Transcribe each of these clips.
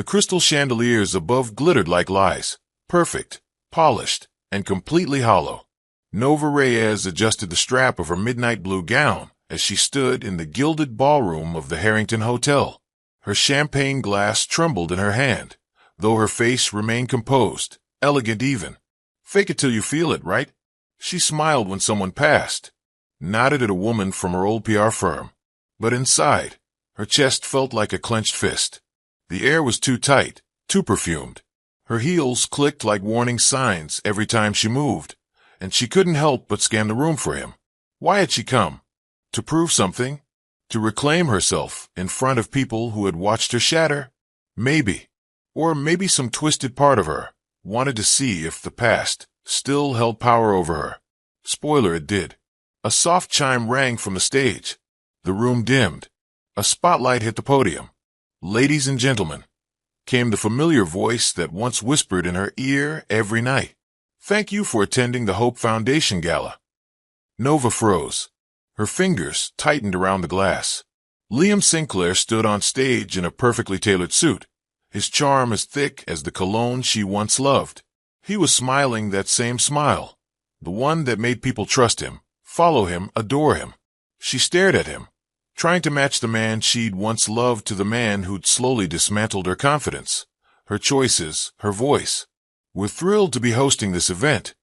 crystal chandeliers above glittered like lies, perfect, polished, and completely hollow. Nova Reyes adjusted the strap of her midnight blue gown as she stood in the gilded ballroom of the Harrington Hotel. Her champagne glass trembled in her hand, though her face remained composed, elegant even. Fake it till you feel it, right? She smiled when someone passed, nodded at a woman from her old PR firm. But inside, her chest felt like a clenched fist. The air was too tight, too perfumed. Her heels clicked like warning signs every time she moved, and she couldn't help but scan the room for him. Why had she come? To prove something? To reclaim herself in front of people who had watched her shatter? Maybe. Or maybe some twisted part of her wanted to see if the past still held power over her. Spoiler, it did. A soft chime rang from the stage. The room dimmed. A spotlight hit the podium. "Ladies and gentlemen," came the familiar voice that once whispered in her ear every night. "Thank you for attending the Hope Foundation Gala." Nova froze. Her fingers tightened around the glass. Liam Sinclair stood on stage in a perfectly tailored suit, his charm as thick as the cologne she once loved. He was smiling that same smile, the one that made people trust him, follow him, adore him. She stared at him, trying to match the man she'd once loved to the man who'd slowly dismantled her confidence, her choices, her voice. "We're thrilled to be hosting this event,"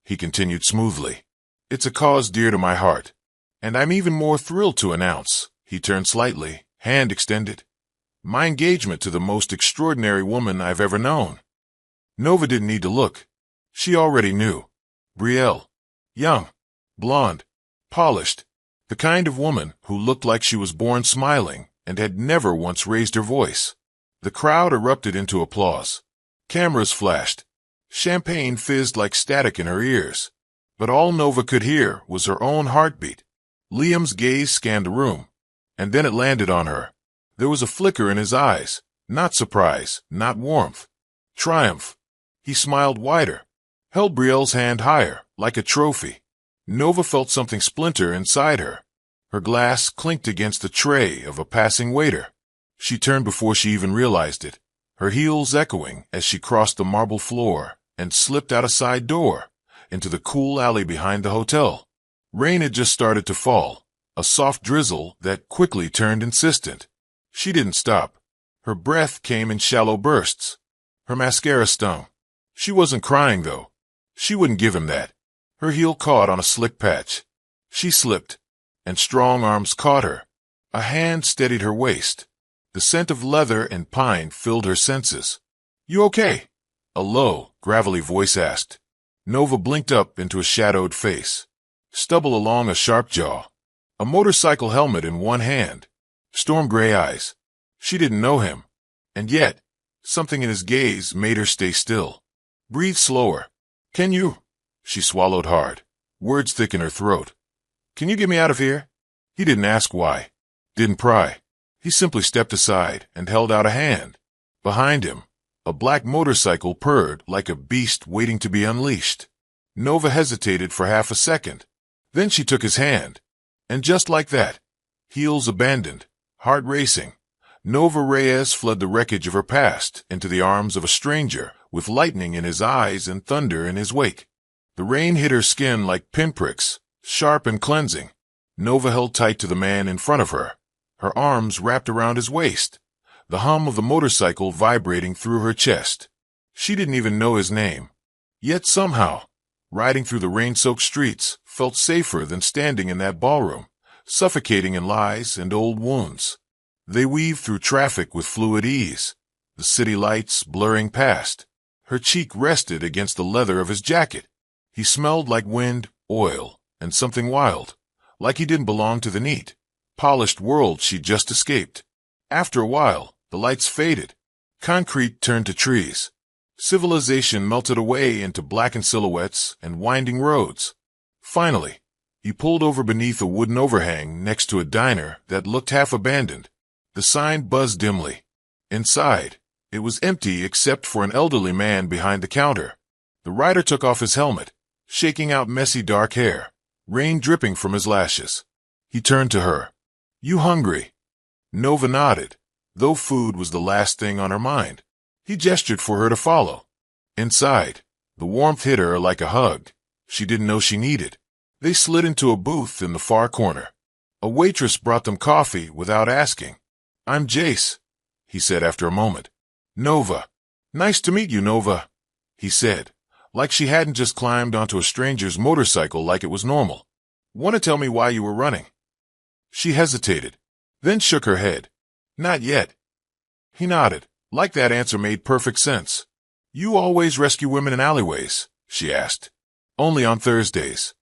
he continued smoothly. "It's a cause dear to my heart. And I'm even more thrilled to announce," he turned slightly, hand extended, "my engagement to the most extraordinary woman I've ever known." Nova didn't need to look. She already knew. Brielle. Young. Blonde. Polished. The kind of woman who looked like she was born smiling and had never once raised her voice. The crowd erupted into applause. Cameras flashed. Champagne fizzed like static in her ears. But all Nova could hear was her own heartbeat. Liam's gaze scanned the room, and then it landed on her. There was a flicker in his eyes, not surprise, not warmth. Triumph. He smiled wider, held Brielle's hand higher, like a trophy. Nova felt something splinter inside her. Her glass clinked against the tray of a passing waiter. She turned before she even realized it, her heels echoing as she crossed the marble floor and slipped out a side door into the cool alley behind the hotel. Rain had just started to fall, a soft drizzle that quickly turned insistent. She didn't stop. Her breath came in shallow bursts. Her mascara stung. She wasn't crying, though. She wouldn't give him that. Her heel caught on a slick patch. She slipped, and strong arms caught her. A hand steadied her waist. The scent of leather and pine filled her senses. "You okay?" a low, gravelly voice asked. Nova blinked up into a shadowed face. Stubble along a sharp jaw. A motorcycle helmet in one hand. Storm gray eyes. She didn't know him. And yet, something in his gaze made her stay still. "Breathe slower. Can you?" She swallowed hard, words thick in her throat. "Can you get me out of here?" He didn't ask why. Didn't pry. He simply stepped aside and held out a hand. Behind him, a black motorcycle purred like a beast waiting to be unleashed. Nova hesitated for half a second. Then she took his hand. And just like that, heels abandoned, heart racing, Nova Reyes fled the wreckage of her past into the arms of a stranger with lightning in his eyes and thunder in his wake. The rain hit her skin like pinpricks, sharp and cleansing. Nova held tight to the man in front of her, her arms wrapped around his waist, the hum of the motorcycle vibrating through her chest. She didn't even know his name. Yet somehow, riding through the rain-soaked streets felt safer than standing in that ballroom, suffocating in lies and old wounds. They weaved through traffic with fluid ease, the city lights blurring past. Her cheek rested against the leather of his jacket. He smelled like wind, oil, and something wild, like he didn't belong to the neat, polished world she'd just escaped. After a while, the lights faded. Concrete turned to trees. Civilization melted away into blackened silhouettes and winding roads. Finally, he pulled over beneath a wooden overhang next to a diner that looked half abandoned. The sign buzzed dimly. Inside, it was empty except for an elderly man behind the counter. The rider took off his helmet, shaking out messy dark hair, rain dripping from his lashes. He turned to her. "You hungry?" Nova nodded, though food was the last thing on her mind. He gestured for her to follow. Inside, the warmth hit her like a hug she didn't know she needed. They slid into a booth in the far corner. A waitress brought them coffee without asking. "I'm Jace," he said after a moment. "Nova." "Nice to meet you, Nova," he said, like she hadn't just climbed onto a stranger's motorcycle like it was normal. "Want to tell me why you were running?" She hesitated, then shook her head. "Not yet." He nodded, like that answer made perfect sense. "You always rescue women in alleyways?" she asked. "Only on Thursdays."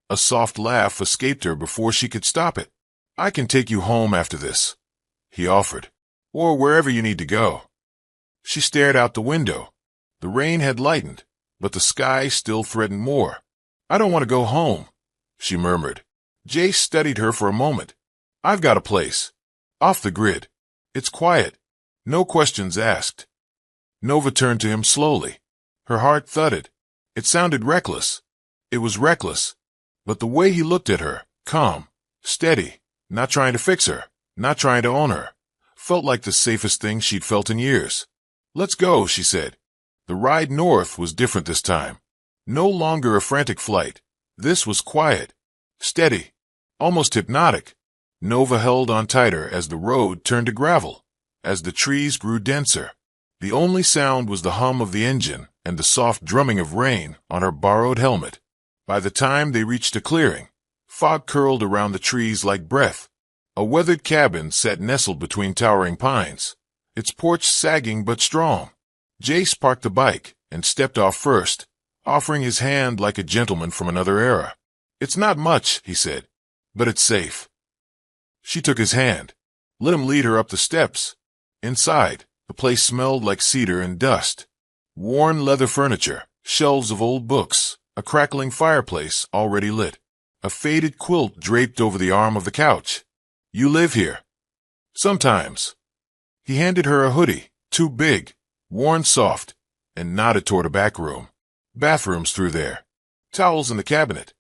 A soft laugh escaped her before she could stop it. "I can take you home after this," he offered, "or wherever you need to go." She stared out the window. The rain had lightened, but the sky still threatened more. "I don't want to go home," she murmured. Jace studied her for a moment. "I've got a place. Off the grid. It's quiet. No questions asked." Nova turned to him slowly. Her heart thudded. It sounded reckless. It was reckless. But the way he looked at her, calm, steady, not trying to fix her, not trying to own her, felt like the safest thing she'd felt in years. "Let's go," she said. The ride north was different this time. No longer a frantic flight. This was quiet, steady, almost hypnotic. Nova held on tighter as the road turned to gravel, as the trees grew denser. The only sound was the hum of the engine and the soft drumming of rain on her borrowed helmet. By the time they reached a clearing, fog curled around the trees like breath. A weathered cabin sat nestled between towering pines, its porch sagging but strong. Jace parked the bike and stepped off first, offering his hand like a gentleman from another era. "It's not much," he said, "but it's safe." She took his hand, let him lead her up the steps. Inside, the place smelled like cedar and dust. Worn leather furniture, shelves of old books, a crackling fireplace already lit. A faded quilt draped over the arm of the couch. "You live here?" "Sometimes." He handed her a hoodie, too big, worn soft, and nodded toward a back room. "Bathrooms through there. Towels in the cabinet."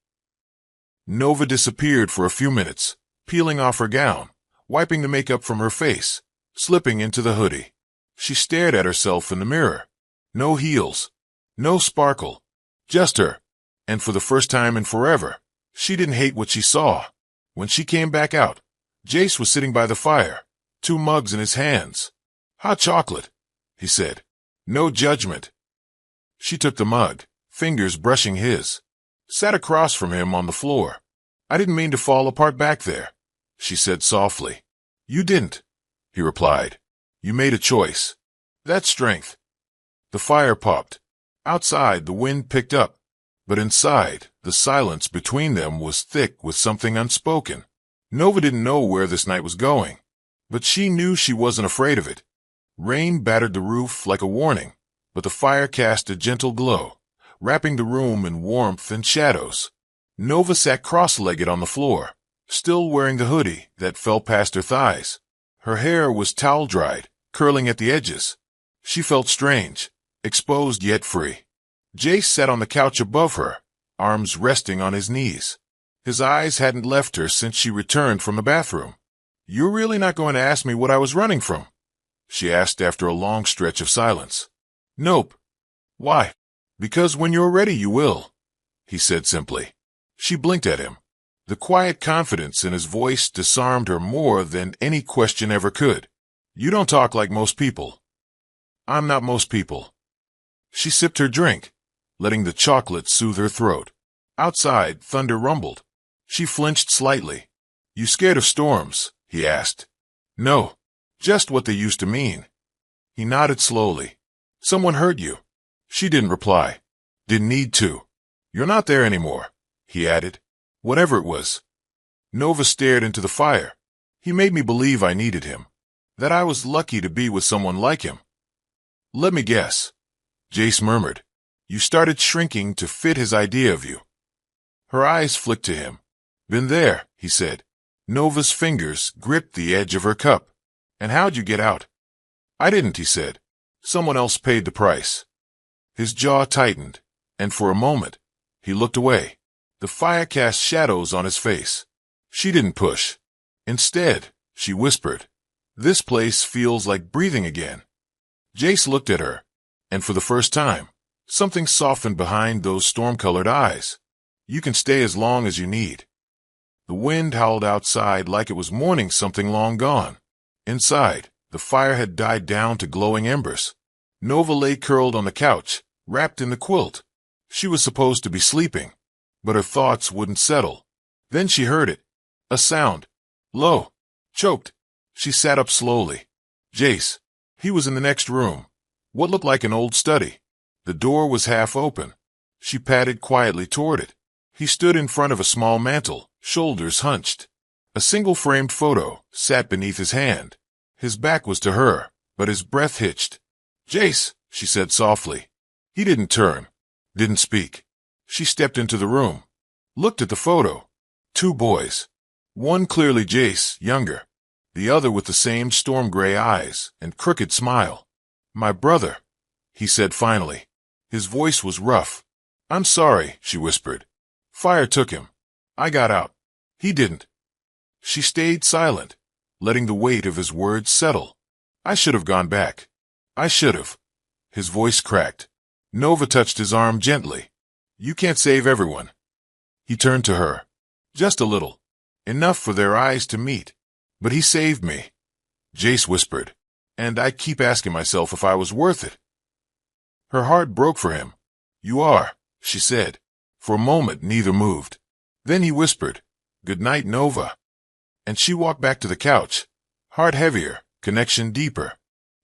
Nova disappeared for a few minutes, peeling off her gown, wiping the makeup from her face, slipping into the hoodie. She stared at herself in the mirror. No heels, no sparkle, just her. And for the first time in forever, she didn't hate what she saw. When she came back out, Jace was sitting by the fire, 2 mugs in his hands. "Hot chocolate," he said. "No judgment." She took the mug, fingers brushing his. Sat across from him on the floor. "I didn't mean to fall apart back there," she said softly. "You didn't," he replied. "You made a choice. That's strength." The fire popped. Outside, the wind picked up. But inside, the silence between them was thick with something unspoken. Nova didn't know where this night was going, but she knew she wasn't afraid of it. Rain battered the roof like a warning, but the fire cast a gentle glow, wrapping the room in warmth and shadows. Nova sat cross-legged on the floor, still wearing the hoodie that fell past her thighs. Her hair was towel-dried, curling at the edges. She felt strange, exposed yet free. Jace sat on the couch above her, arms resting on his knees. His eyes hadn't left her since she returned from the bathroom. "You're really not going to ask me what I was running from?" she asked after a long stretch of silence. "Nope." "Why?" "Because when you're ready you will," he said simply. She blinked at him. The quiet confidence in his voice disarmed her more than any question ever could. "You don't talk like most people." "I'm not most people." She sipped her drink, letting the chocolate soothe her throat. Outside, thunder rumbled. She flinched slightly. "You scared of storms?" he asked. "No, just what they used to mean." He nodded slowly. "Someone hurt you?" She didn't reply. "Didn't need to." "You're not there anymore," he added. "Whatever it was." Nova stared into the fire. "He made me believe I needed him, that I was lucky to be with someone like him." "Let me guess," Jace murmured. "You started shrinking to fit his idea of you." Her eyes flicked to him. "Been there," he said. Nova's fingers gripped the edge of her cup. "And how'd you get out?" "I didn't," he said. "Someone else paid the price." His jaw tightened, and for a moment, he looked away. The fire cast shadows on his face. She didn't push. Instead, she whispered, "This place feels like breathing again." Jace looked at her, and for the first time, something softened behind those storm-colored eyes. You can stay as long as you need. The wind howled outside like it was mourning something long gone. Inside, the fire had died down to glowing embers. Nova lay curled on the couch, wrapped in the quilt. She was supposed to be sleeping, but her thoughts wouldn't settle. Then she heard it. A sound. Low. Choked. She sat up slowly. Jace. He was in the next room. What looked like an old study. The door was half open. She padded quietly toward it. He stood in front of a small mantel, shoulders hunched. A single framed photo sat beneath his hand. His back was to her, but his breath hitched. Jace, she said softly. He didn't turn, didn't speak. She stepped into the room, looked at the photo. 2 boys. One clearly Jace, younger. The other with the same storm-gray eyes and crooked smile. My brother, he said finally. His voice was rough. I'm sorry, she whispered. Fire took him. I got out. He didn't. She stayed silent, letting the weight of his words settle. I should have gone back. I should have. His voice cracked. Nova touched his arm gently. You can't save everyone. He turned to her. Just a little. Enough for their eyes to meet. But he saved me. Jace whispered. And I keep asking myself if I was worth it. Her heart broke for him. You are, she said. For a moment, neither moved. Then he whispered, Good night, Nova. And she walked back to the couch, heart heavier, connection deeper.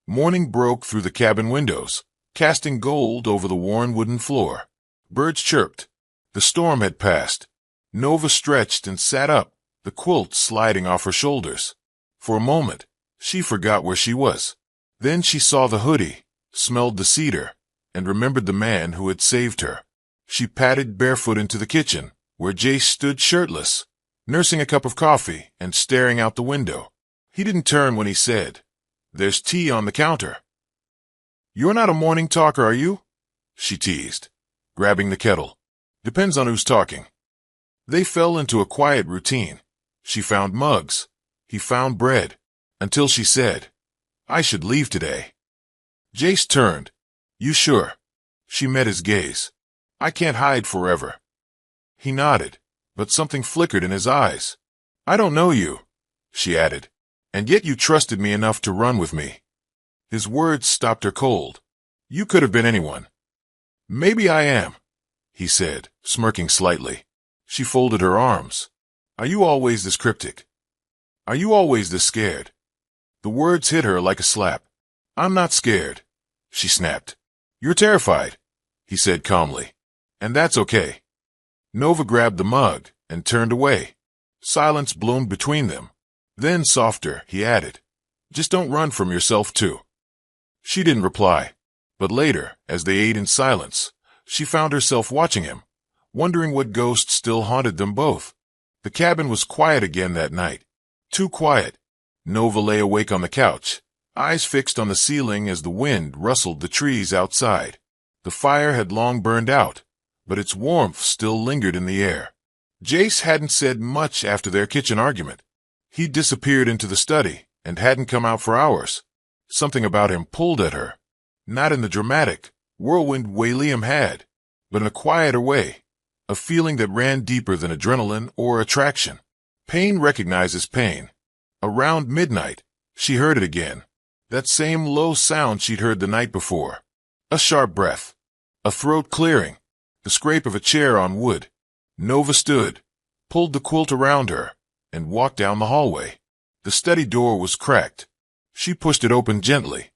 Morning broke through the cabin windows, casting gold over the worn wooden floor. Birds chirped. The storm had passed. Nova stretched and sat up, the quilt sliding off her shoulders. For a moment, she forgot where she was. Then she saw the hoodie, smelled the cedar, and remembered the man who had saved her. She padded barefoot into the kitchen, where Jace stood shirtless, nursing a cup of coffee and staring out the window. He didn't turn when he said, There's tea on the counter. You're not a morning talker, are you? She teased, grabbing the kettle. Depends on who's talking. They fell into a quiet routine. She found mugs. He found bread. Until she said, I should leave today. Jace turned. You sure? She met his gaze. I can't hide forever. He nodded, but something flickered in his eyes. I don't know you, she added, and yet you trusted me enough to run with me. His words stopped her cold. You could have been anyone. Maybe I am, he said, smirking slightly. She folded her arms. Are you always this cryptic? Are you always this scared? The words hit her like a slap. I'm not scared, she snapped. You're terrified, he said calmly. And that's okay. Nova grabbed the mug and turned away. Silence bloomed between them. Then, softer, he added, Just don't run from yourself, too. She didn't reply, but later, as they ate in silence, she found herself watching him, wondering what ghost still haunted them both. The cabin was quiet again that night. Too quiet. Nova lay awake on the couch, eyes fixed on the ceiling as the wind rustled the trees outside. The fire had long burned out, but its warmth still lingered in the air. Jace hadn't said much after their kitchen argument. He'd disappeared into the study and hadn't come out for hours. Something about him pulled at her. Not in the dramatic, whirlwind way Liam had, but in a quieter way. A feeling that ran deeper than adrenaline or attraction. Pain recognizes pain. Around midnight, she heard it again. That same low sound she'd heard the night before. A sharp breath. A throat clearing. The scrape of a chair on wood. Nova stood, pulled the quilt around her, and walked down the hallway. The study door was cracked. She pushed it open gently.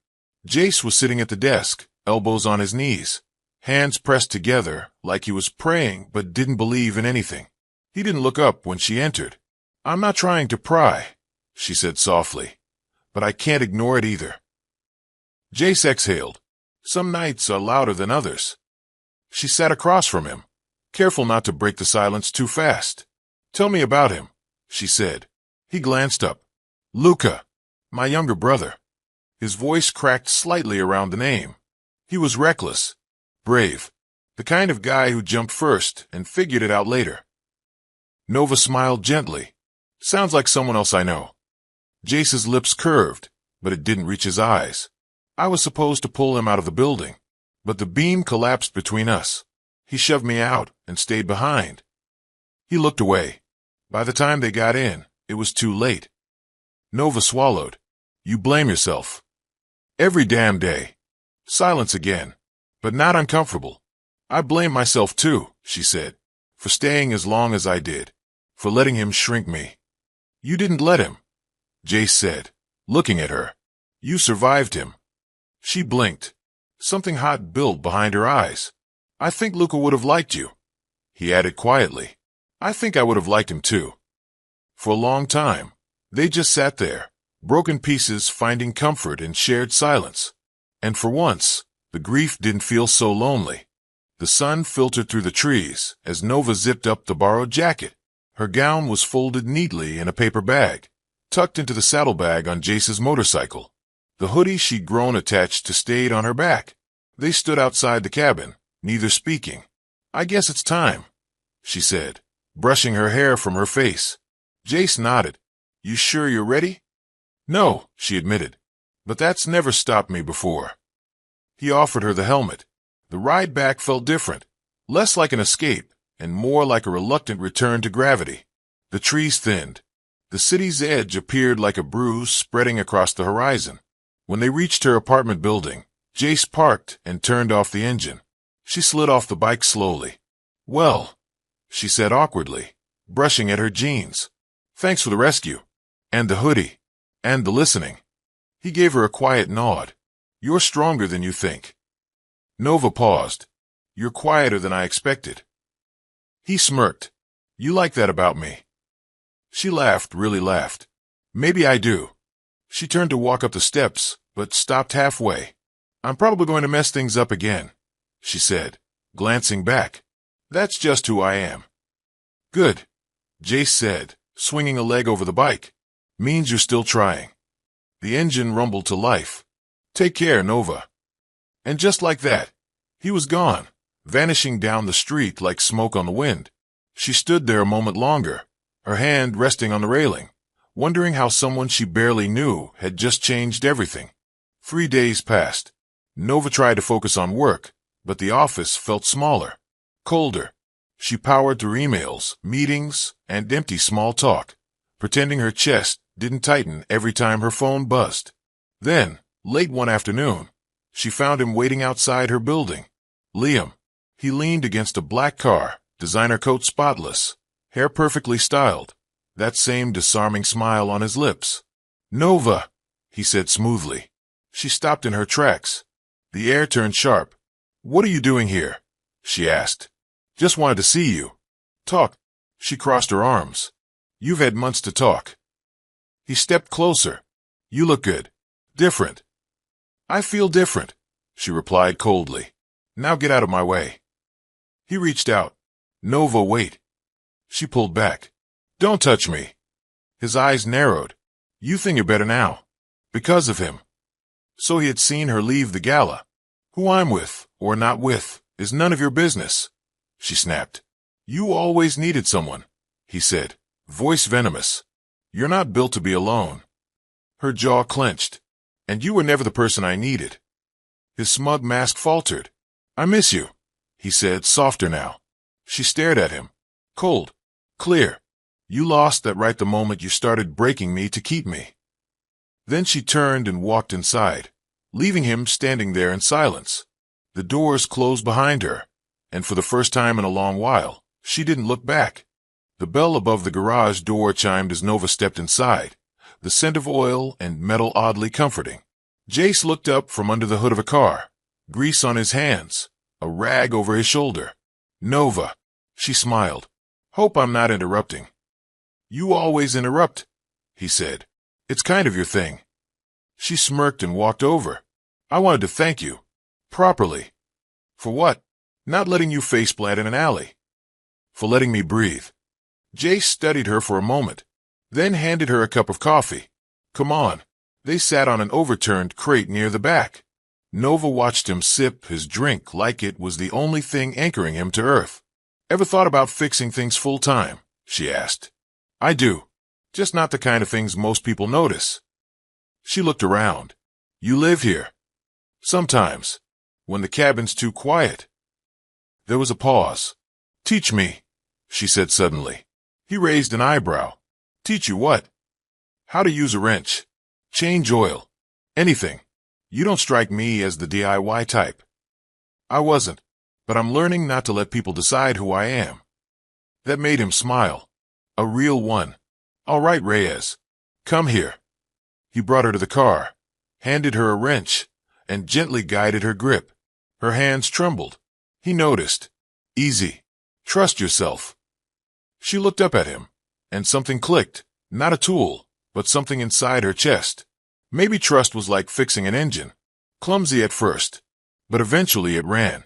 Jace was sitting at the desk, elbows on his knees, hands pressed together like he was praying but didn't believe in anything. He didn't look up when she entered. I'm not trying to pry, she said softly, but I can't ignore it either. Jace exhaled. Some nights are louder than others. She sat across from him, careful not to break the silence too fast. Tell me about him, she said. He glanced up. Luca, my younger brother. His voice cracked slightly around the name. He was reckless, brave, the kind of guy who jumped first and figured it out later. Nova smiled gently. Sounds like someone else I know. Jace's lips curved, but it didn't reach his eyes. I was supposed to pull him out of the building, but the beam collapsed between us. He shoved me out and stayed behind." He looked away. By the time they got in, it was too late. Nova swallowed. "You blame yourself." "Every damn day." Silence again, but not uncomfortable. "I blame myself too," she said, "for staying as long as I did, for letting him shrink me." "You didn't let him," Jace said, looking at her. "You survived him." She blinked. Something hot built behind her eyes. "I think Luca would have liked you," he added quietly. "I think I would have liked him too." For a long time, they just sat there, broken pieces finding comfort in shared silence. And for once, the grief didn't feel so lonely. The sun filtered through the trees as Nova zipped up the borrowed jacket. Her gown was folded neatly in a paper bag, tucked into the saddlebag on Jace's motorcycle. The hoodie she'd grown attached to stayed on her back. They stood outside the cabin, neither speaking. "I guess it's time," she said, brushing her hair from her face. Jace nodded. "You sure you're ready?" "No," she admitted, "but that's never stopped me before." He offered her the helmet. The ride back felt different, less like an escape and more like a reluctant return to gravity. The trees thinned. The city's edge appeared like a bruise spreading across the horizon. When they reached her apartment building, Jace parked and turned off the engine. She slid off the bike slowly. "Well," she said awkwardly, brushing at her jeans. "Thanks for the rescue. And the hoodie. And the listening." He gave her a quiet nod. "You're stronger than you think." Nova paused. "You're quieter than I expected." He smirked. "You like that about me." She laughed, really laughed. "Maybe I do." She turned to walk up the steps, but stopped halfway. "I'm probably going to mess things up again," she said, glancing back. "That's just who I am." "Good," Jace said, swinging a leg over the bike. "Means you're still trying." The engine rumbled to life. "Take care, Nova." And just like that, he was gone, vanishing down the street like smoke on the wind. She stood there a moment longer, her hand resting on the railing, wondering how someone she barely knew had just changed everything. 3 days passed. Nova tried to focus on work, but the office felt smaller, colder. She powered through emails, meetings, and empty small talk, pretending her chest didn't tighten every time her phone buzzed. Then, late one afternoon, she found him waiting outside her building. Liam. He leaned against a black car, designer coat spotless, hair perfectly styled, that same disarming smile on his lips. "Nova," he said smoothly. She stopped in her tracks. The air turned sharp. "What are you doing here?" she asked. "Just wanted to see you." "Talk." She crossed her arms. "You've had months to talk." He stepped closer. "You look good. Different." "I feel different," she replied coldly. "Now get out of my way." He reached out. "Nova, wait." She pulled back. "Don't touch me." His eyes narrowed. "You think you're better now. Because of him." So he had seen her leave the gala. "Who I'm with, or not with, is none of your business," she snapped. "You always needed someone," he said, voice venomous. "You're not built to be alone." Her jaw clenched. "And you were never the person I needed." His smug mask faltered. "I miss you," he said, softer now. She stared at him. "Cold. Clear. You lost that right the moment you started breaking me to keep me." Then she turned and walked inside, leaving him standing there in silence. The doors closed behind her, and for the first time in a long while, she didn't look back. The bell above the garage door chimed as Nova stepped inside, the scent of oil and metal oddly comforting. Jace looked up from under the hood of a car, grease on his hands, a rag over his shoulder. "Nova," she smiled. "Hope I'm not interrupting." "You always interrupt," he said. "It's kind of your thing." She smirked and walked over. "I wanted to thank you. Properly." "For what?" "Not letting you faceplant in an alley." "For letting me breathe." Jace studied her for a moment, then handed her a cup of coffee. "Come on." They sat on an overturned crate near the back. Nova watched him sip his drink like it was the only thing anchoring him to earth. "Ever thought about fixing things full-time?" she asked. "I do. Just not the kind of things most people notice." She looked around. "You live here?" Sometimes, when the cabin's too quiet. There was a pause. Teach me, she said suddenly. He raised an eyebrow. Teach you what? How to use a wrench. Change oil. Anything. You don't strike me as the DIY type. I wasn't, but I'm learning not to let people decide who I am. That made him smile. A real one. All right, Reyes. Come here. He brought her to the car, handed her a wrench, and gently guided her grip. Her hands trembled. He noticed. Easy. Trust yourself. She looked up at him, and something clicked. Not a tool, but something inside her chest. Maybe trust was like fixing an engine. Clumsy at first, but eventually it ran.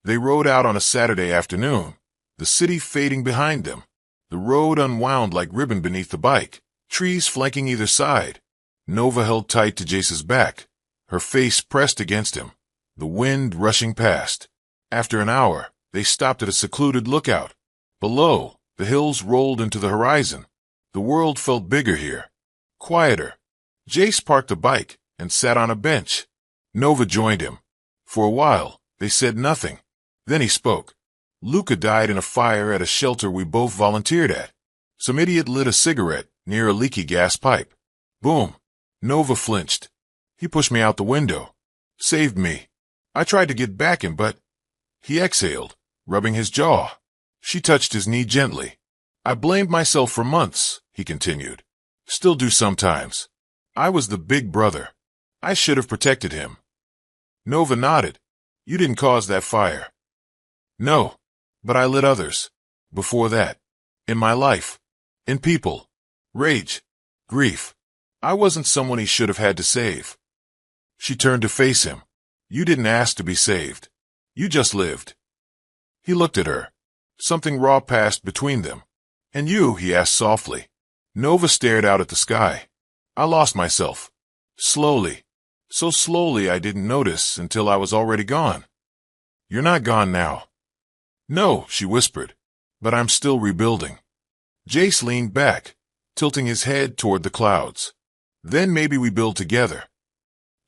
They rode out on a Saturday afternoon, the city fading behind them. The road unwound like ribbon beneath the bike, trees flanking either side. Nova held tight to Jace's back, her face pressed against him, the wind rushing past. After an hour, they stopped at a secluded lookout. Below, the hills rolled into the horizon. The world felt bigger here, quieter. Jace parked the bike and sat on a bench. Nova joined him. For a while, they said nothing. Then he spoke. Luca died in a fire at a shelter we both volunteered at. Some idiot lit a cigarette near a leaky gas pipe. Boom. Nova flinched. He pushed me out the window. Saved me. I tried to get back him, but... He exhaled, rubbing his jaw. She touched his knee gently. I blamed myself for months, he continued. Still do sometimes. I was the big brother. I should have protected him. Nova nodded. You didn't cause that fire. No, but I lit others. Before that. In my life. In people. Rage. Grief. I wasn't someone he should have had to save. She turned to face him. You didn't ask to be saved. You just lived. He looked at her. Something raw passed between them. And you, he asked softly. Nova stared out at the sky. I lost myself. Slowly. So slowly I didn't notice until I was already gone. You're not gone now. No, she whispered. But I'm still rebuilding. Jace leaned back, tilting his head toward the clouds. Then maybe we build together.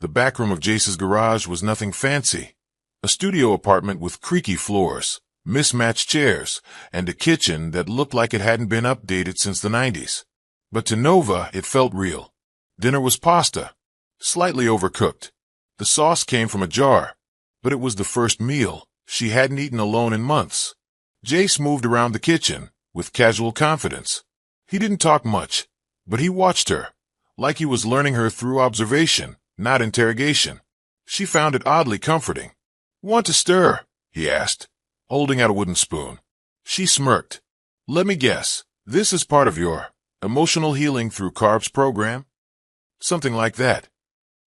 The back room of Jace's garage was nothing fancy. A studio apartment with creaky floors, mismatched chairs, and a kitchen that looked like it hadn't been updated since the 90s. But to Nova, it felt real. Dinner was pasta, slightly overcooked. The sauce came from a jar, but it was the first meal she hadn't eaten alone in months. Jace moved around the kitchen with casual confidence. He didn't talk much, but he watched her, like he was learning her through observation, not interrogation. She found it oddly comforting. Want to stir? He asked, holding out a wooden spoon. She smirked. Let me guess, this is part of your emotional healing through carbs program? Something like that.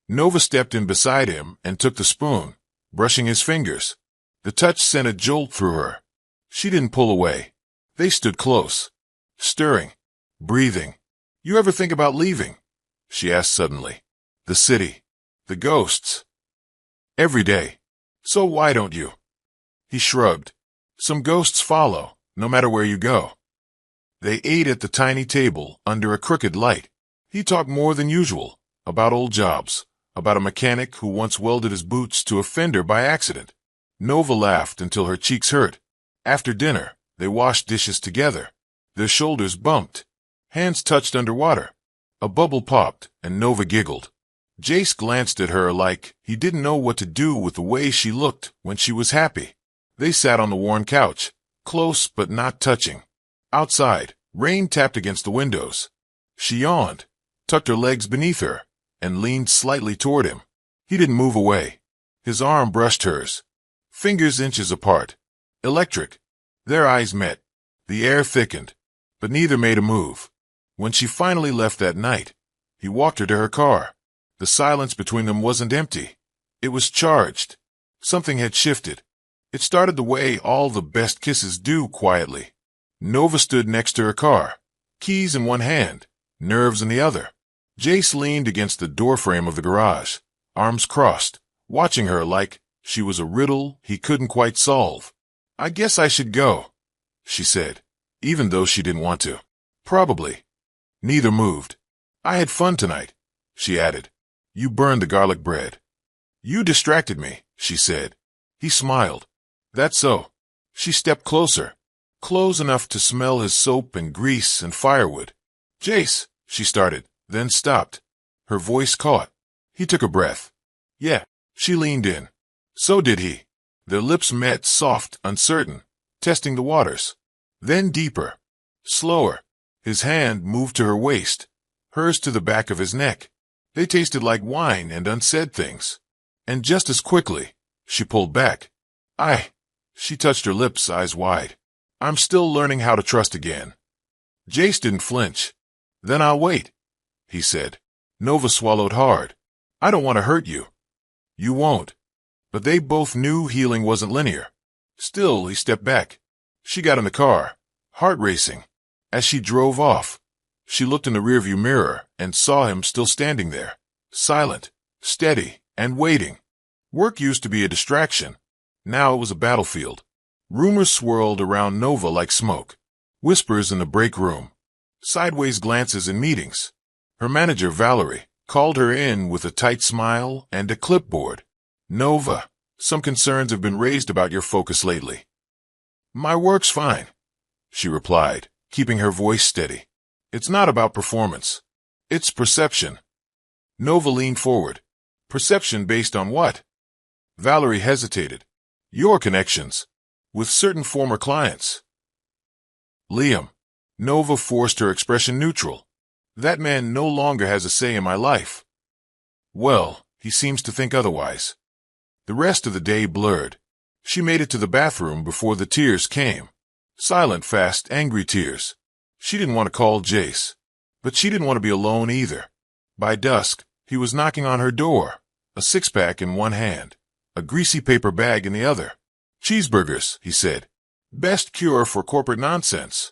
Nova stepped in beside him and took the spoon, brushing his fingers. The touch sent a jolt through her. She didn't pull away. They stood close, stirring, breathing. You ever think about leaving? She asked suddenly. The city. The ghosts. Every day. So why don't you? He shrugged. Some ghosts follow, no matter where you go. They ate at the tiny table under a crooked light. He talked more than usual, about old jobs, about a mechanic who once welded his boots to a fender by accident. Nova laughed until her cheeks hurt. After dinner, they washed dishes together. Their shoulders bumped. Hands touched underwater. A bubble popped, and Nova giggled. Jace glanced at her like he didn't know what to do with the way she looked when she was happy. They sat on the worn couch, close but not touching. Outside, rain tapped against the windows. She yawned, tucked her legs beneath her, and leaned slightly toward him. He didn't move away. His arm brushed hers. Fingers inches apart. Electric. Their eyes met. The air thickened, but neither made a move. When she finally left that night, he walked her to her car. The silence between them wasn't empty. It was charged. Something had shifted. It started the way all the best kisses do quietly. Nova stood next to her car, keys in one hand, nerves in the other. Jace leaned against the doorframe of the garage, arms crossed, watching her like she was a riddle he couldn't quite solve. I guess I should go, she said, even though she didn't want to. Probably. Neither moved. I had fun tonight, she added. You burned the garlic bread. You distracted me, she said. He smiled. That's so. She stepped closer, close enough to smell his soap and grease and firewood. Jace, she started, then stopped. Her voice caught. He took a breath. Yeah. She leaned in. So did he. Their lips met, soft, uncertain, testing the waters. Then deeper. Slower. His hand moved to her waist, hers to the back of his neck. They tasted like wine and unsaid things. And just as quickly, she pulled back. She touched her lips, eyes wide. I'm still learning how to trust again. Jace didn't flinch. Then I'll wait, he said. Nova swallowed hard. I don't want to hurt you. You won't. But they both knew healing wasn't linear. Still, he stepped back. She got in the car, heart racing. As she drove off, she looked in the rearview mirror and saw him still standing there, silent, steady, and waiting. Work used to be a distraction. Now it was a battlefield. Rumors swirled around Nova like smoke. Whispers in the break room. Sideways glances in meetings. Her manager, Valerie, called her in with a tight smile and a clipboard. Nova, some concerns have been raised about your focus lately. My work's fine, she replied, keeping her voice steady. It's not about performance. It's perception. Nova leaned forward. Perception based on what? Valerie hesitated. Your connections. With certain former clients. Liam. Nova forced her expression neutral. That man no longer has a say in my life. Well, he seems to think otherwise. The rest of the day blurred. She made it to the bathroom before the tears came. Silent, fast, angry tears. She didn't want to call Jace. But she didn't want to be alone either. By dusk, he was knocking on her door, a six-pack in one hand, a greasy paper bag in the other. Cheeseburgers, he said. Best cure for corporate nonsense.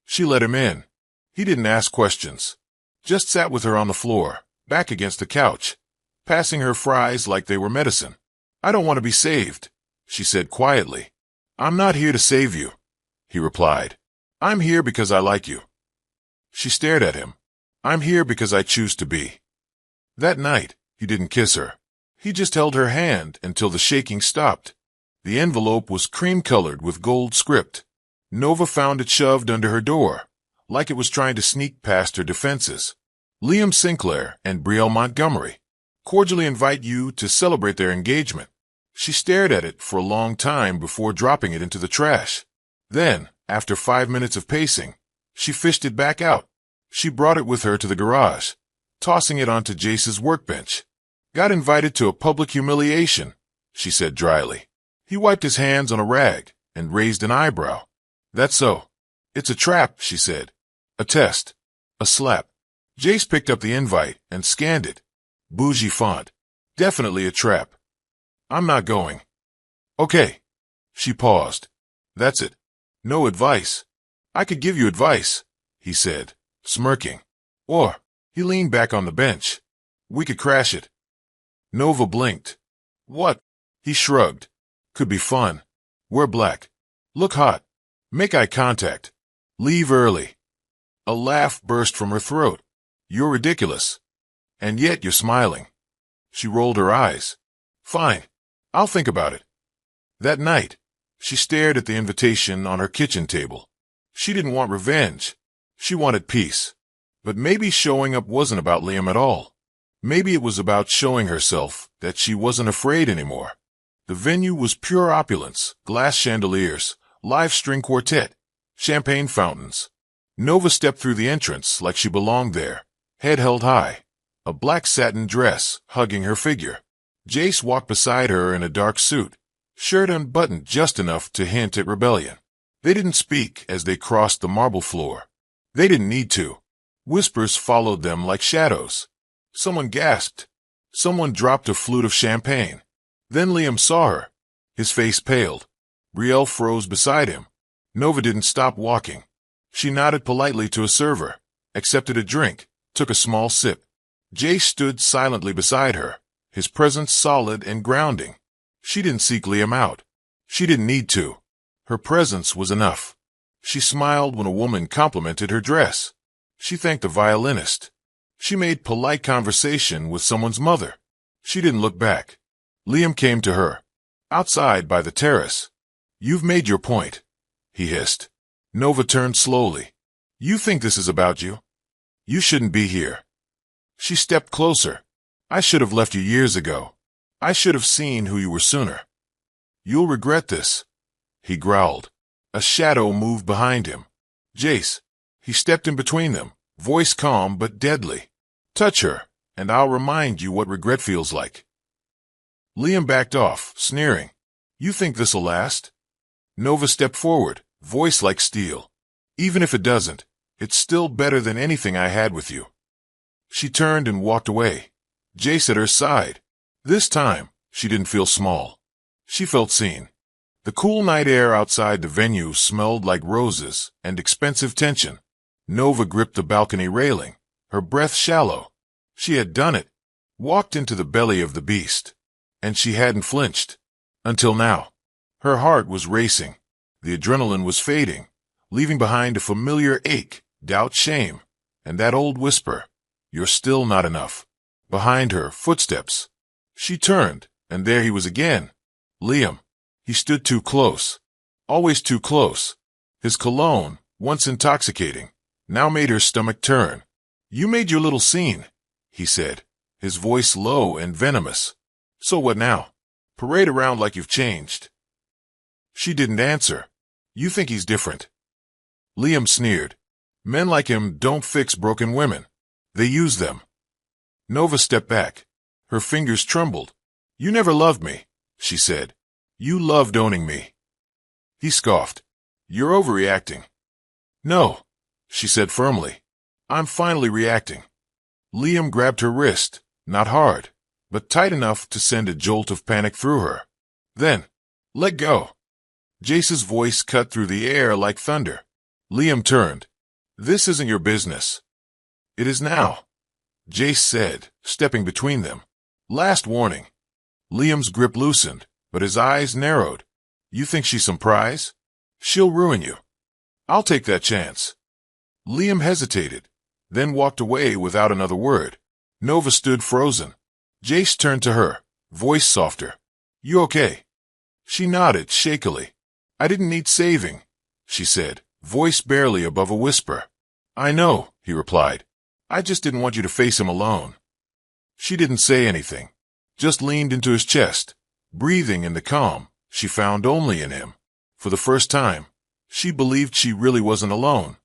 She let him in. He didn't ask questions. Just sat with her on the floor, back against the couch, passing her fries like they were medicine. I don't want to be saved, she said quietly. I'm not here to save you, he replied. I'm here because I like you. She stared at him. I'm here because I choose to be. That night, he didn't kiss her. He just held her hand until the shaking stopped. The envelope was cream-colored with gold script. Nova found it shoved under her door, like it was trying to sneak past her defenses. Liam Sinclair and Brielle Montgomery cordially invite you to celebrate their engagement. She stared at it for a long time before dropping it into the trash. Then, after 5 minutes of pacing, she fished it back out. She brought it with her to the garage, tossing it onto Jace's workbench. Got invited to a public humiliation, she said dryly. He wiped his hands on a rag and raised an eyebrow. That's so. It's a trap, she said. A test. A slap. Jace picked up the invite and scanned it. Bougie font. Definitely a trap. I'm not going. Okay. She paused. That's it. No advice. I could give you advice, he said, smirking. Or, he leaned back on the bench. We could crash it. Nova blinked. What? He shrugged. Could be fun. Wear black. Look hot. Make eye contact. Leave early. A laugh burst from her throat. You're ridiculous. And yet you're smiling. She rolled her eyes. Fine. I'll think about it. That night, she stared at the invitation on her kitchen table. She didn't want revenge. She wanted peace. But maybe showing up wasn't about Liam at all. Maybe it was about showing herself that she wasn't afraid anymore. The venue was pure opulence, glass chandeliers, live string quartet, champagne fountains. Nova stepped through the entrance like she belonged there, head held high, a black satin dress hugging her figure. Jace walked beside her in a dark suit, shirt unbuttoned just enough to hint at rebellion. They didn't speak as they crossed the marble floor. They didn't need to. Whispers followed them like shadows. Someone gasped. Someone dropped a flute of champagne. Then Liam saw her. His face paled. Brielle froze beside him. Nova didn't stop walking. She nodded politely to a server, accepted a drink, took a small sip. Jace stood silently beside her, his presence solid and grounding. She didn't seek Liam out. She didn't need to. Her presence was enough. She smiled when a woman complimented her dress. She thanked the violinist. She made polite conversation with someone's mother. She didn't look back. Liam came to her. Outside by the terrace. You've made your point, he hissed. Nova turned slowly. You think this is about you? You shouldn't be here. She stepped closer. I should have left you years ago. I should have seen who you were sooner. You'll regret this, he growled. A shadow moved behind him. Jace. He stepped in between them, voice calm but deadly. Touch her, and I'll remind you what regret feels like. Liam backed off, sneering. You think this'll last? Nova stepped forward, voice like steel. Even if it doesn't, it's still better than anything I had with you. She turned and walked away. Jace at her side. This time, she didn't feel small. She felt seen. The cool night air outside the venue smelled like roses and expensive tension. Nova gripped the balcony railing, her breath shallow. She had done it, walked into the belly of the beast. And she hadn't flinched. Until now. Her heart was racing. The adrenaline was fading, leaving behind a familiar ache, doubt, shame, and that old whisper, "You're still not enough." Behind her, footsteps. She turned, and there he was again. Liam. He stood too close. Always too close. His cologne, once intoxicating, now made her stomach turn. You made your little scene, he said, his voice low and venomous. So what now? Parade around like you've changed. She didn't answer. You think he's different? Liam sneered. Men like him don't fix broken women. They use them. Nova stepped back. Her fingers trembled. You never loved me, she said. You loved owning me. He scoffed. You're overreacting. No, she said firmly. I'm finally reacting. Liam grabbed her wrist, not hard, but tight enough to send a jolt of panic through her. Then, let go. Jace's voice cut through the air like thunder. Liam turned. This isn't your business. It is now, Jace said, stepping between them. Last warning. Liam's grip loosened, but his eyes narrowed. You think she's some prize? She'll ruin you. I'll take that chance. Liam hesitated, then walked away without another word. Nova stood frozen. Jace turned to her, voice softer. You okay? She nodded shakily. I didn't need saving, she said, voice barely above a whisper. I know, he replied. I just didn't want you to face him alone. She didn't say anything, just leaned into his chest, breathing in the calm she found only in him. For the first time, she believed she really wasn't alone.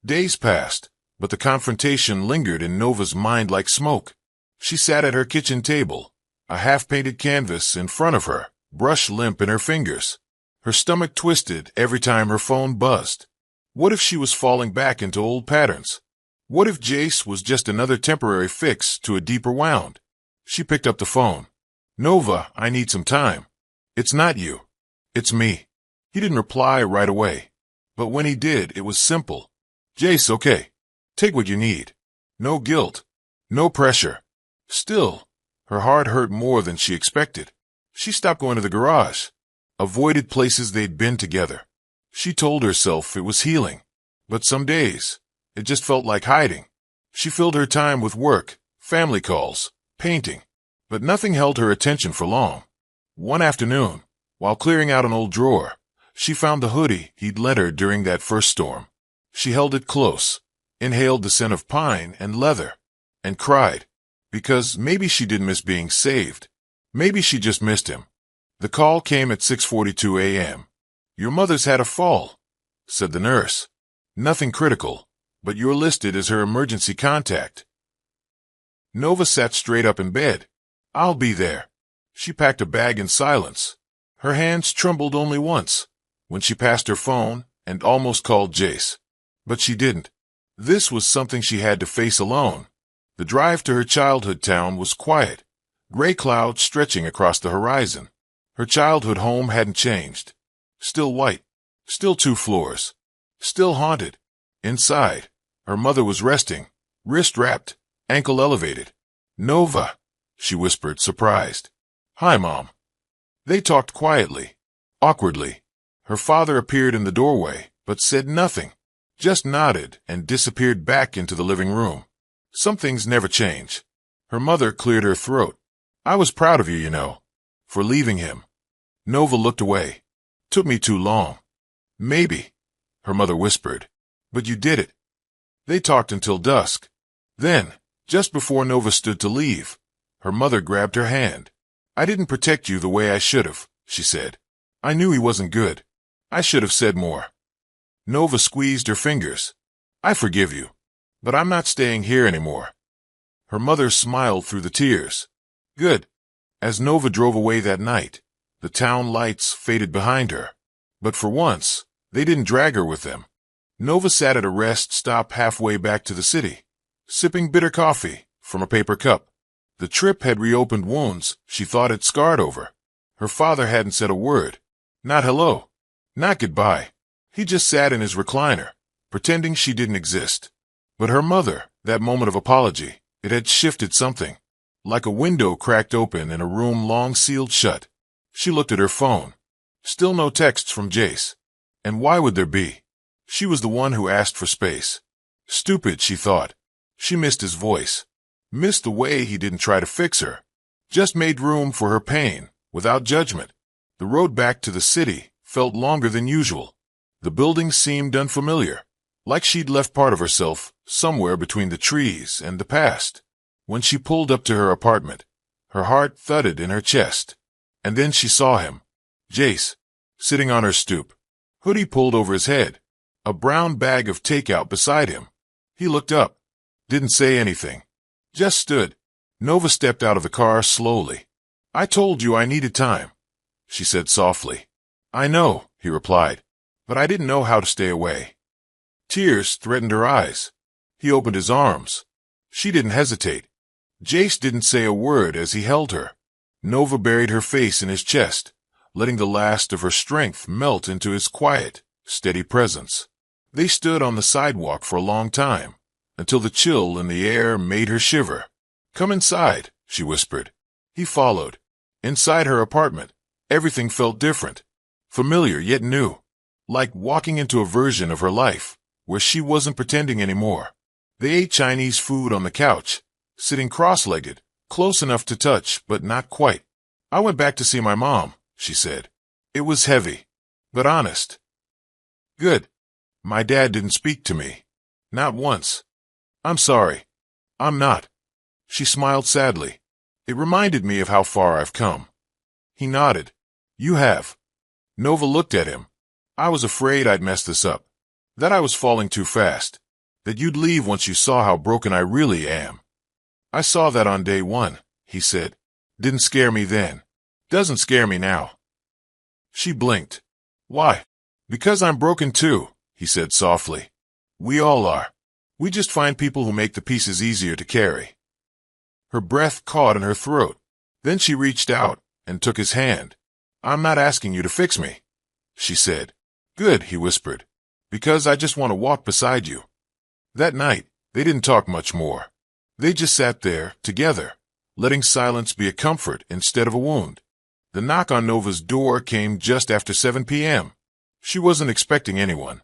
Days passed, but the confrontation lingered in Nova's mind like smoke. She sat at her kitchen table, a half-painted canvas in front of her, brush limp in her fingers. Her stomach twisted every time her phone buzzed. What if she was falling back into old patterns? What if Jace was just another temporary fix to a deeper wound? She picked up the phone. Nova, I need some time. It's not you. It's me. He didn't reply right away. But when he did, it was simple. Jace, okay. Take what you need. No guilt. No pressure. Still, her heart hurt more than she expected. She stopped going to the garage. Avoided places they'd been together. She told herself it was healing. But some days, it just felt like hiding. She filled her time with work, family calls, painting. But nothing held her attention for long. One afternoon, while clearing out an old drawer, she found the hoodie he'd lent her during that first storm. She held it close, inhaled the scent of pine and leather, and cried. Because maybe she didn't miss being saved. Maybe she just missed him. The call came at 6:42 a.m. Your mother's had a fall, said the nurse. Nothing critical, but you're listed as her emergency contact. Nova sat straight up in bed. I'll be there. She packed a bag in silence. Her hands trembled only once, when she passed her phone and almost called Jace. But she didn't. This was something she had to face alone. The drive to her childhood town was quiet, gray clouds stretching across the horizon. Her childhood home hadn't changed. Still white, still 2 floors, still haunted. Inside, her mother was resting, wrist wrapped, ankle elevated. Nova, she whispered, surprised. Hi, Mom. They talked quietly, awkwardly. Her father appeared in the doorway, but said nothing, just nodded and disappeared back into the living room. Some things never change. Her mother cleared her throat. I was proud of you, you know. For leaving him. Nova looked away. Took me too long. Maybe, her mother whispered. But you did it. They talked until dusk. Then, just before Nova stood to leave, her mother grabbed her hand. I didn't protect you the way I should have, she said. I knew he wasn't good. I should have said more. Nova squeezed her fingers. I forgive you, but I'm not staying here anymore. Her mother smiled through the tears. Good. As Nova drove away that night, the town lights faded behind her. But for once, they didn't drag her with them. Nova sat at a rest stop halfway back to the city, sipping bitter coffee from a paper cup. The trip had reopened wounds she thought had scarred over. Her father hadn't said a word. Not hello. Not goodbye. He just sat in his recliner, pretending she didn't exist. But her mother, that moment of apology, it had shifted something. Like a window cracked open in a room long sealed shut. She looked at her phone. Still no texts from Jace. And why would there be? She was the one who asked for space. Stupid, she thought. She missed his voice. Missed the way he didn't try to fix her. Just made room for her pain, without judgment. The road back to the city felt longer than usual. The buildings seemed unfamiliar, like she'd left part of herself somewhere between the trees and the past. When she pulled up to her apartment, her heart thudded in her chest. And then she saw him. Jace, sitting on her stoop. Hoodie pulled over his head. A brown bag of takeout beside him. He looked up. Didn't say anything. Just stood. Nova stepped out of the car slowly. I told you I needed time, she said softly. I know, he replied, but I didn't know how to stay away. Tears threatened her eyes. He opened his arms. She didn't hesitate. Jace didn't say a word as he held her. Nova buried her face in his chest, letting the last of her strength melt into his quiet, steady presence. They stood on the sidewalk for a long time, until the chill in the air made her shiver. Come inside, she whispered. He followed. Inside her apartment, everything felt different. Familiar yet new. Like walking into a version of her life, where she wasn't pretending anymore. They ate Chinese food on the couch, sitting cross-legged, close enough to touch, but not quite. I went back to see my mom, she said. It was heavy, but honest. Good. My dad didn't speak to me. Not once. I'm sorry. I'm not. She smiled sadly. It reminded me of how far I've come. He nodded. You have. Nova looked at him. I was afraid I'd mess this up. That I was falling too fast. That you'd leave once you saw how broken I really am. I saw that on day one, he said. Didn't scare me then. Doesn't scare me now. She blinked. Why? Because I'm broken too, he said softly. We all are. We just find people who make the pieces easier to carry. Her breath caught in her throat. Then she reached out and took his hand. I'm not asking you to fix me, she said. Good, he whispered. Because I just want to walk beside you. That night, they didn't talk much more. They just sat there, together, letting silence be a comfort instead of a wound. The knock on Nova's door came just after 7 p.m. She wasn't expecting anyone.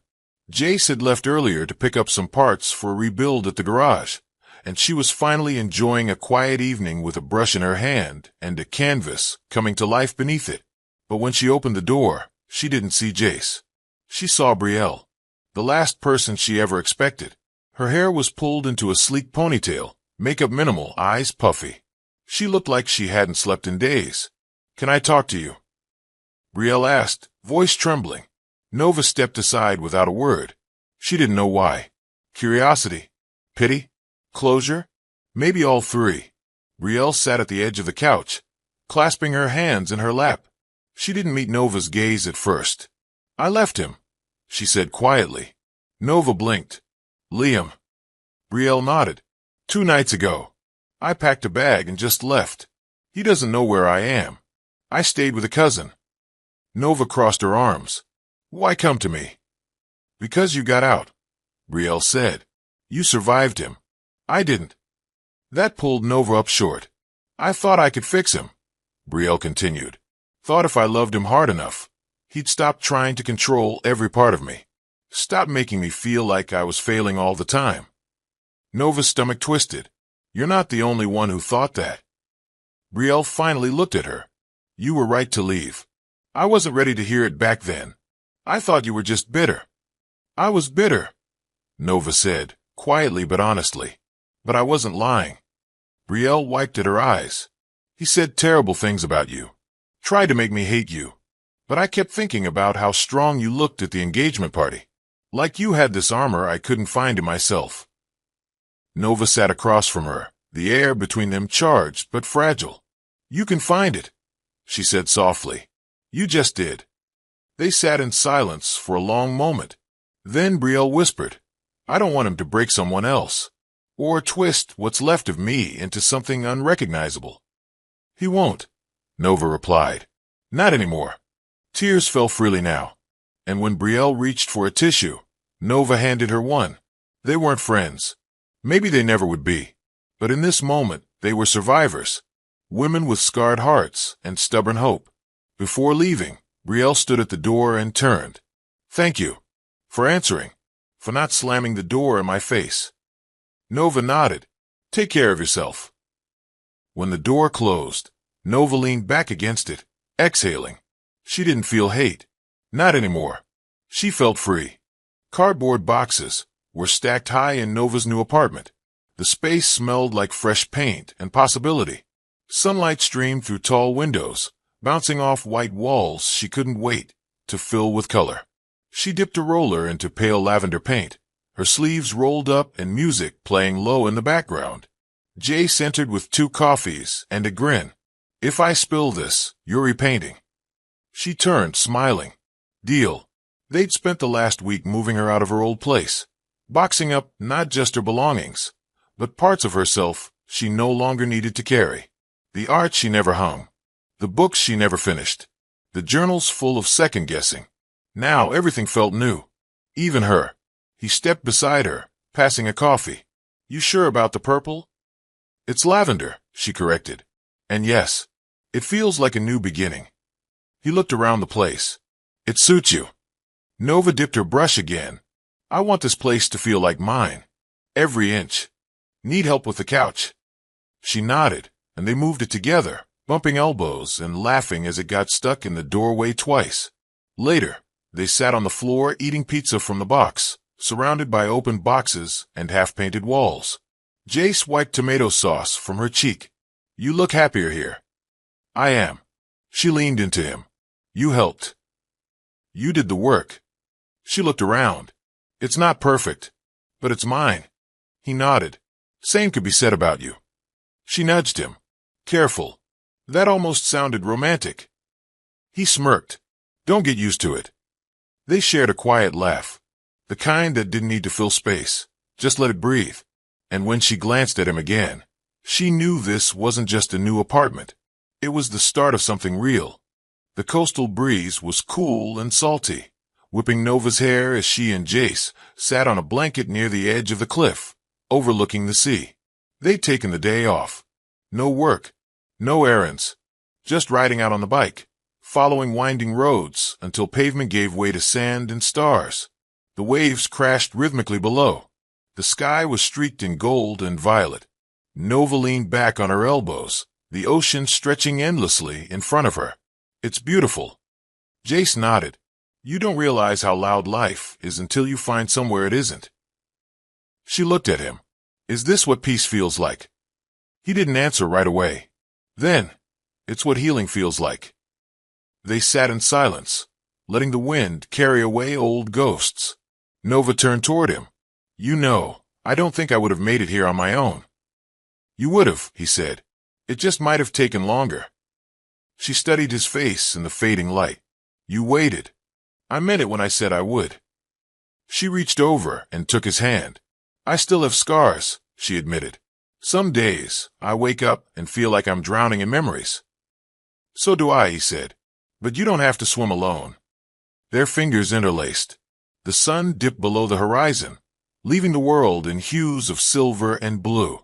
Jace had left earlier to pick up some parts for a rebuild at the garage, and she was finally enjoying a quiet evening with a brush in her hand and a canvas coming to life beneath it. But when she opened the door, she didn't see Jace. She saw Brielle, the last person she ever expected. Her hair was pulled into a sleek ponytail, makeup minimal, eyes puffy. She looked like she hadn't slept in days. Can I talk to you? Brielle asked, voice trembling. Nova stepped aside without a word. She didn't know why. Curiosity? Pity? Closure? Maybe all three. Brielle sat at the edge of the couch, clasping her hands in her lap. She didn't meet Nova's gaze at first. I left him, she said quietly. Nova blinked. Liam. Brielle nodded. 2 nights ago. I packed a bag and just left. He doesn't know where I am. I stayed with a cousin. Nova crossed her arms. Why come to me? Because you got out, Brielle said. You survived him. I didn't. That pulled Nova up short. I thought I could fix him, Brielle continued. Thought if I loved him hard enough, he'd stop trying to control every part of me. Stop making me feel like I was failing all the time. Nova's stomach twisted. You're not the only one who thought that. Brielle finally looked at her. You were right to leave. I wasn't ready to hear it back then. I thought you were just bitter. I was bitter, Nova said, quietly but honestly. But I wasn't lying. Brielle wiped at her eyes. He said terrible things about you. Tried to make me hate you. But I kept thinking about how strong you looked at the engagement party. Like you had this armor I couldn't find in myself. Nova sat across from her, the air between them charged but fragile. You can find it, she said softly. You just did. They sat in silence for a long moment. Then Brielle whispered, I don't want him to break someone else, or twist what's left of me into something unrecognizable. He won't, Nova replied. Not anymore. Tears fell freely now, and when Brielle reached for a tissue, Nova handed her one. They weren't friends. Maybe they never would be. But in this moment, they were survivors. Women with scarred hearts and stubborn hope. Before leaving, Brielle stood at the door and turned. Thank you. For answering. For not slamming the door in my face. Nova nodded. Take care of yourself. When the door closed, Nova leaned back against it, exhaling. She didn't feel hate. Not anymore. She felt free. Cardboard boxes were stacked high in Nova's new apartment. The space smelled like fresh paint and possibility. Sunlight streamed through tall windows, bouncing off white walls she couldn't wait to fill with color. She dipped a roller into pale lavender paint, her sleeves rolled up and music playing low in the background. Jace entered with 2 coffees and a grin. If I spill this, you're repainting. She turned, smiling. Deal. They'd spent the last week moving her out of her old place, boxing up not just her belongings, but parts of herself she no longer needed to carry. The art she never hung, the books she never finished, the journals full of second-guessing. Now everything felt new. Even her. He stepped beside her, passing a coffee. You sure about the purple? It's lavender, she corrected. And yes, it feels like a new beginning. He looked around the place. It suits you. Nova dipped her brush again. I want this place to feel like mine. Every inch. Need help with the couch? She nodded, and they moved it together, bumping elbows and laughing as it got stuck in the doorway twice. Later, they sat on the floor eating pizza from the box, surrounded by open boxes and half-painted walls. Jace wiped tomato sauce from her cheek. You look happier here. I am. She leaned into him. You helped. You did the work. She looked around. It's not perfect, but it's mine. He nodded. Same could be said about you. She nudged him. Careful. That almost sounded romantic. He smirked. Don't get used to it. They shared a quiet laugh. The kind that didn't need to fill space. Just let it breathe. And when she glanced at him again, she knew this wasn't just a new apartment. It was the start of something real. The coastal breeze was cool and salty, whipping Nova's hair as she and Jace sat on a blanket near the edge of the cliff, overlooking the sea. They'd taken the day off. No work, no errands, just riding out on the bike, following winding roads until pavement gave way to sand and stars. The waves crashed rhythmically below. The sky was streaked in gold and violet. Nova leaned back on her elbows, the ocean stretching endlessly in front of her. It's beautiful. Jace nodded. You don't realize how loud life is until you find somewhere it isn't. She looked at him. Is this what peace feels like? He didn't answer right away. Then, it's what healing feels like. They sat in silence, letting the wind carry away old ghosts. Nova turned toward him. You know, I don't think I would have made it here on my own. You would have, he said. It just might have taken longer. She studied his face in the fading light. You waited. I meant it when I said I would. She reached over and took his hand. I still have scars, she admitted. Some days, I wake up and feel like I'm drowning in memories. So do I, he said. But you don't have to swim alone. Their fingers interlaced. The sun dipped below the horizon, leaving the world in hues of silver and blue.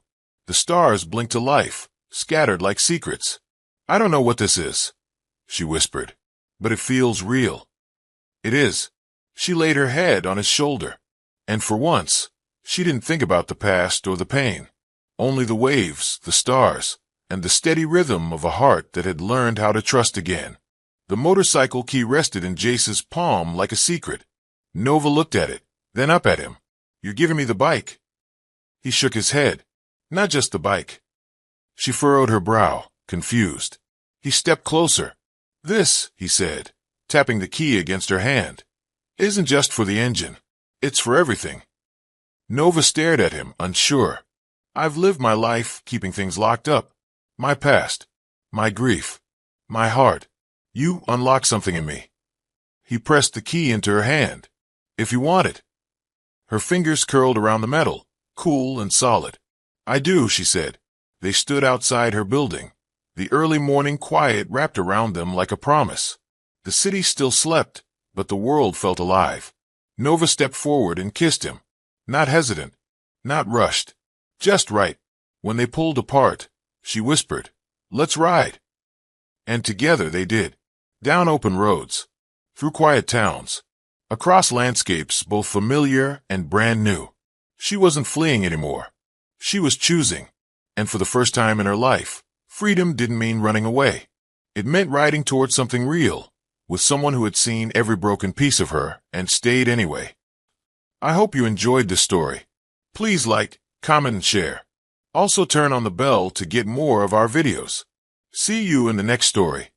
The stars blinked to life, scattered like secrets. I don't know what this is, she whispered, but it feels real. It is. She laid her head on his shoulder, and for once, she didn't think about the past or the pain, only the waves, the stars, and the steady rhythm of a heart that had learned how to trust again. The motorcycle key rested in Jace's palm like a secret. Nova looked at it, then up at him. "You're giving me the bike?" He shook his head. "Not just the bike." She furrowed her brow, confused. He stepped closer. "This," he said, tapping the key against her hand, "isn't just for the engine. It's for everything." Nova stared at him, unsure. "I've lived my life keeping things locked up. My past, my grief, my heart. You unlock something in me." He pressed the key into her hand. "If you want it." Her fingers curled around the metal, cool and solid. "I do," she said. They stood outside her building. The early morning quiet wrapped around them like a promise. The city still slept, but the world felt alive. Nova stepped forward and kissed him. Not hesitant, not rushed, just right. When they pulled apart, she whispered, "Let's ride." And together they did. Down open roads, through quiet towns, across landscapes both familiar and brand new. She wasn't fleeing anymore. She was choosing. And for the first time in her life, freedom didn't mean running away. It meant riding towards something real, with someone who had seen every broken piece of her and stayed anyway. I hope you enjoyed this story. Please like, comment, and share. Also turn on the bell to get more of our videos. See you in the next story.